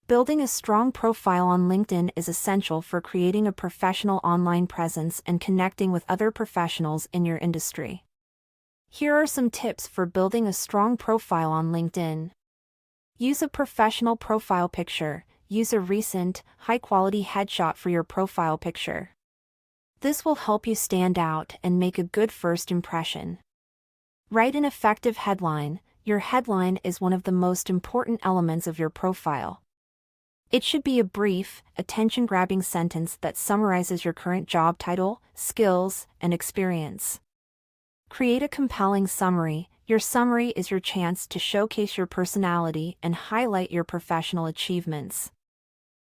Building a strong profile on LinkedIn is essential for creating a professional online presence and connecting with other professionals in your industry. Here are some tips for building a strong profile on LinkedIn. Use a professional profile picture. Use a recent, high-quality headshot for your profile picture. This will help you stand out and make a good first impression. Write an effective headline. Your headline is one of the most important elements of your profile. It should be a brief, attention-grabbing sentence that summarizes your current job title, skills, and experience. Create a compelling summary. Your summary is your chance to showcase your personality and highlight your professional achievements.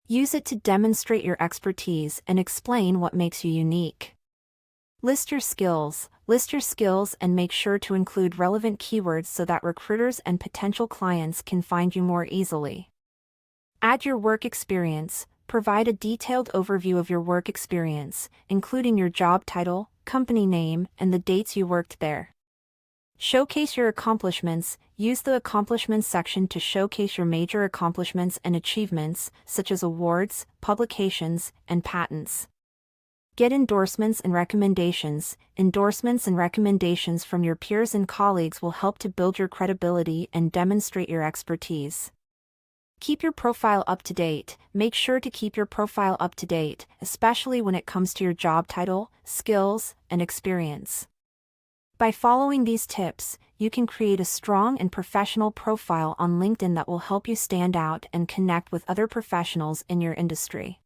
Use it to demonstrate your expertise and explain what makes you unique. List your skills. List your skills and make sure to include relevant keywords so that recruiters and potential clients can find you more easily. Add your work experience. Provide a detailed overview of your work experience, including your job title, company name, and the dates you worked there. Showcase your accomplishments. Use the accomplishments section to showcase your major accomplishments and achievements, such as awards, publications, and patents. Get endorsements and recommendations. Endorsements and recommendations from your peers and colleagues will help to build your credibility and demonstrate your expertise. Keep your profile up to date. Make sure to keep your profile up to date, especially when it comes to your job title, skills, and experience. By following these tips, you can create a strong and professional profile on LinkedIn that will help you stand out and connect with other professionals in your industry.